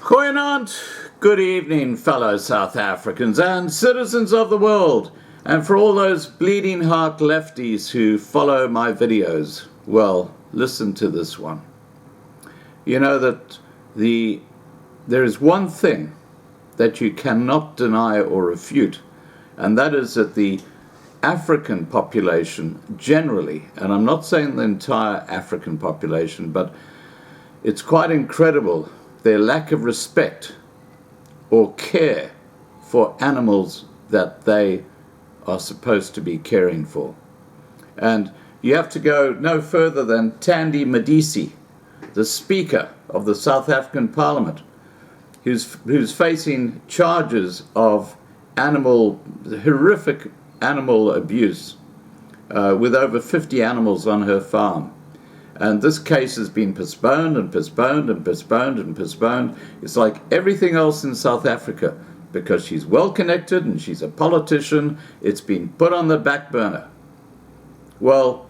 Goeienaand, good evening, fellow South Africans and citizens of the world, and for all those bleeding heart lefties who follow my videos, well, listen to this one. You know that there is one thing that you cannot deny or refute, and that is that the African population generally, and I'm not saying the entire African population, but it's quite incredible their lack of respect or care for animals that they are supposed to be caring for. And you have to go no further than Thandi Modise, the Speaker of the South African Parliament, who's facing charges of horrific animal abuse with over 50 animals on her farm. And this case has been postponed and postponed and postponed and postponed. It's like everything else in South Africa. Because she's well connected and she's a politician, it's been put on the back burner. Well,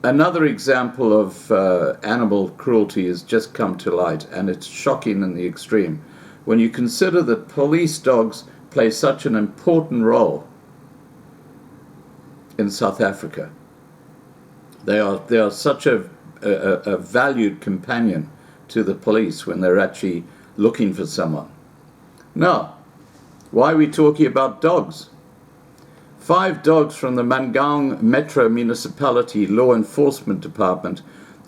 another example of animal cruelty has just come to light, and it's shocking in the extreme. When you consider that police dogs play such an important role in South Africa. They are such a valued companion to the police when they're actually looking for someone. Now, why are we talking about dogs? 5 dogs from the Mangaung Metro Municipality Law Enforcement Department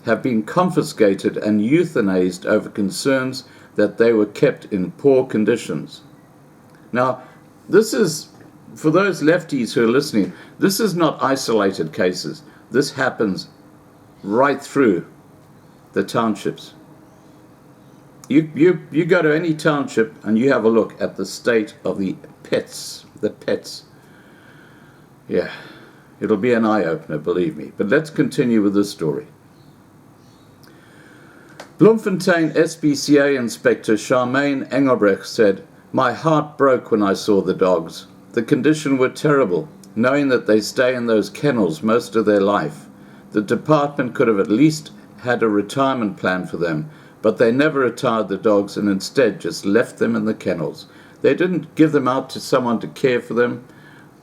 have been confiscated and euthanized over concerns that they were kept in poor conditions. Now, this is, for those lefties who are listening, this is not isolated cases. This happens right through the townships. You go to any township and you have a look at the state of the pets. Yeah, it'll be an eye-opener, believe me. But let's continue with this story. Bloemfontein SPCA Inspector Charmaine Engelbrecht said, "My heart broke when I saw the dogs. The condition were terrible. Knowing that they stay in those kennels most of their life. The department could have at least had a retirement plan for them, but they never retired the dogs and instead just left them in the kennels. They didn't give them out to someone to care for them.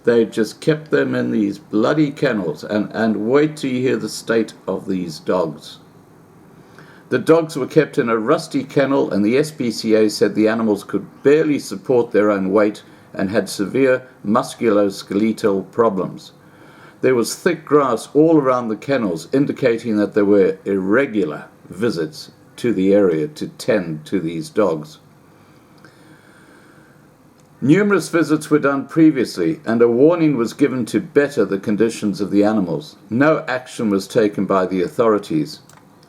They just kept them in these bloody kennels, and wait till you hear the state of these dogs." The dogs were kept in a rusty kennel, and the SPCA said the animals could barely support their own weight and had severe musculoskeletal problems. There was thick grass all around the kennels, indicating that there were irregular visits to the area to tend to these dogs. Numerous visits were done previously, and a warning was given to better the conditions of the animals. No action was taken by the authorities.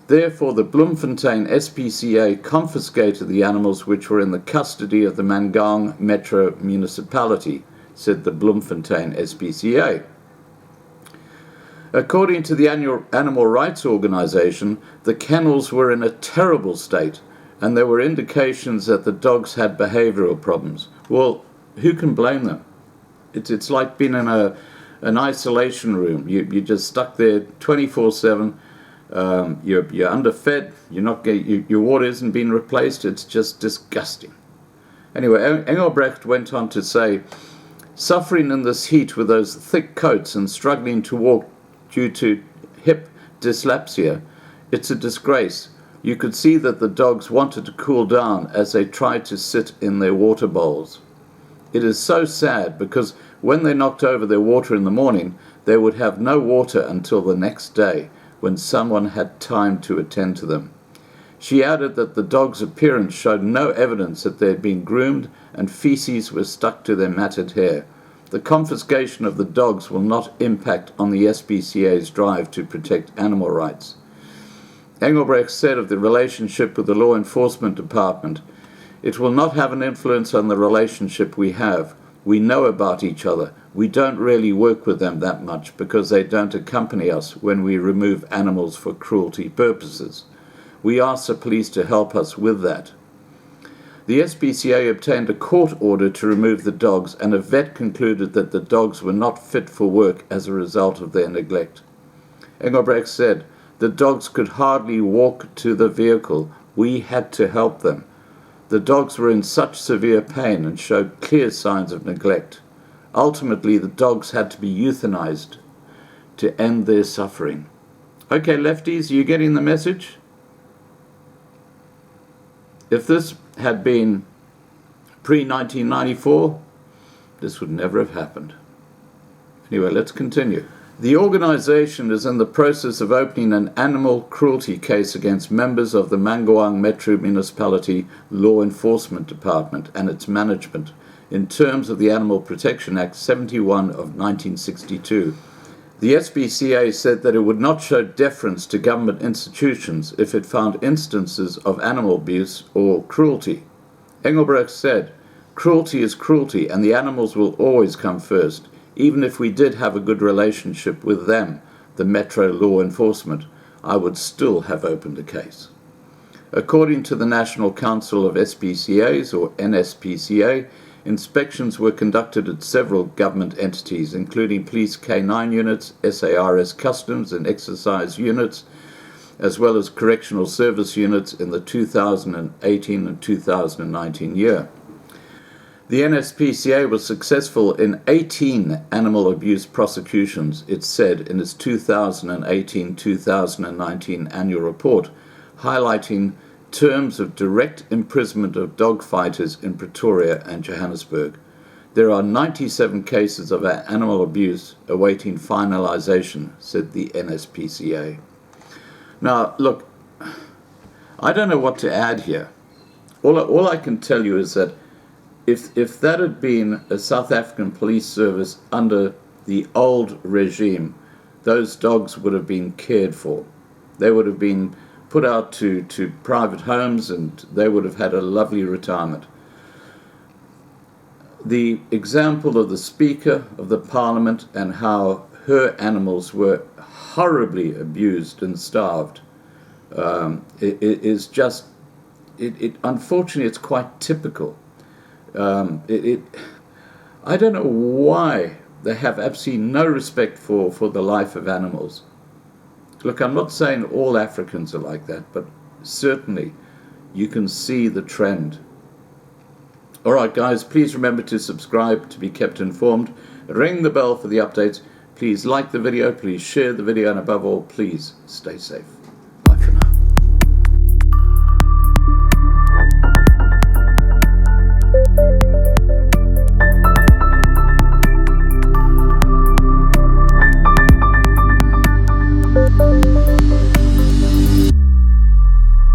Therefore, the Bloemfontein SPCA confiscated the animals which were in the custody of the Mangaung Metro Municipality, said the Bloemfontein SPCA. According to the Animal Rights Organization, the kennels were in a terrible state, and there were indications that the dogs had behavioral problems. Well, who can blame them? It's like being in an isolation room. You're just stuck there 24/7. You're underfed. Your water isn't being replaced. It's just disgusting. Anyway, Engelbrecht went on to say, "Suffering in this heat with those thick coats and struggling to walk due to hip dyslexia, it's a disgrace. You could see that the dogs wanted to cool down as they tried to sit in their water bowls. It is so sad because when they knocked over their water in the morning, they would have no water until the next day, when someone had time to attend to them." She added that the dog's appearance showed no evidence that they had been groomed and feces were stuck to their matted hair. The confiscation of the dogs will not impact on the SPCA's drive to protect animal rights. Engelbrecht said of the relationship with the law enforcement department, "It will not have an influence on the relationship we have. We know about each other. We don't really work with them that much because they don't accompany us when we remove animals for cruelty purposes. We ask the police to help us with that." The SPCA obtained a court order to remove the dogs, and a vet concluded that the dogs were not fit for work as a result of their neglect. Engelbrecht said, "The dogs could hardly walk to the vehicle. We had to help them. The dogs were in such severe pain and showed clear signs of neglect. Ultimately, the dogs had to be euthanized to end their suffering. Okay, lefties, are you getting the message? If this had been pre-1994, this would never have happened. Anyway, let's continue. The organization is in the process of opening an animal cruelty case against members of the Mangaung Metro Municipality Law Enforcement Department and its management in terms of the Animal Protection Act 71 of 1962. The SPCA said that it would not show deference to government institutions if it found instances of animal abuse or cruelty. Engelbrecht said, "Cruelty is cruelty, and the animals will always come first. Even if we did have a good relationship with them, the Metro Law Enforcement, I would still have opened a case." According to the National Council of SPCAs, or NSPCA, inspections were conducted at several government entities, including police K9 units, SARS customs and exercise units, as well as correctional service units in the 2018 and 2019 year. The NSPCA was successful in 18 animal abuse prosecutions, it said in its 2018-2019 annual report, highlighting terms of direct imprisonment of dog fighters in Pretoria and Johannesburg. There are 97 cases of animal abuse awaiting finalization, said the NSPCA. Now, look, I don't know what to add here. All I can tell you is that if that had been a South African police service under the old regime, those dogs would have been cared for. They would have been put out to private homes and they would have had a lovely retirement. The example of the Speaker of the Parliament and how her animals were horribly abused and starved is just, unfortunately, it's quite typical. I don't know why they have absolutely no respect for the life of animals. Look, I'm not saying all Africans are like that, but certainly you can see the trend. All right, guys, please remember to subscribe to be kept informed. Ring the bell for the updates. Please like the video, please share the video, and above all, please stay safe.